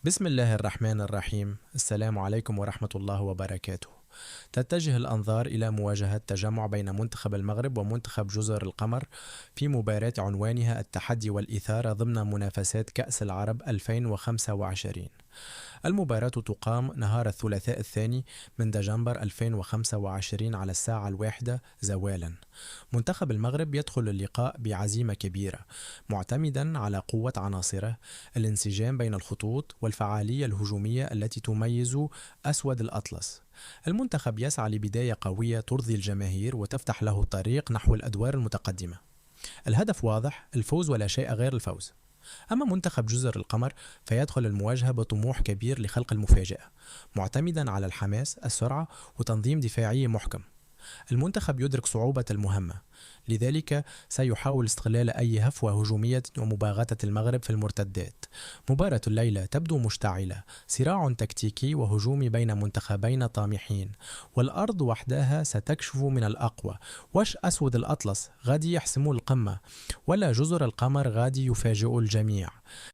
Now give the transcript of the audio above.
بسم الله الرحمن الرحيم. السلام عليكم ورحمة الله وبركاته. تتجه الأنظار إلى مواجهة تجمع بين منتخب المغرب ومنتخب جزر القمر في مباراة عنوانها التحدي والإثارة ضمن منافسات كأس العرب 2025. المباراة تقام نهار الثلاثاء الثاني من دجنبر 2025 على الساعة 1 زوالا. منتخب المغرب يدخل اللقاء بعزيمة كبيرة، معتمدا على قوة عناصره، الانسجام بين الخطوط والفعالية الهجومية التي تميز أسود الأطلس. المنتخب يسعى لبداية قوية ترضي الجماهير وتفتح له الطريق نحو الأدوار المتقدمة. الهدف واضح: الفوز ولا شيء غير الفوز. أما منتخب جزر القمر فيدخل المواجهة بطموح كبير لخلق المفاجأة، معتمدا على الحماس، السرعة، وتنظيم دفاعي محكم. المنتخب يدرك صعوبة المهمة، لذلك سيحاول استغلال أي هفوة هجومية ومباغتة المغرب في المرتدات. مباراة الليلة تبدو مشتعلة، صراع تكتيكي وهجومي بين منتخبين طامحين، والأرض وحدها ستكشف من الأقوى. وش أسود الأطلس غادي يحسموا القمة، ولا جزر القمر غادي يفاجئوا الجميع؟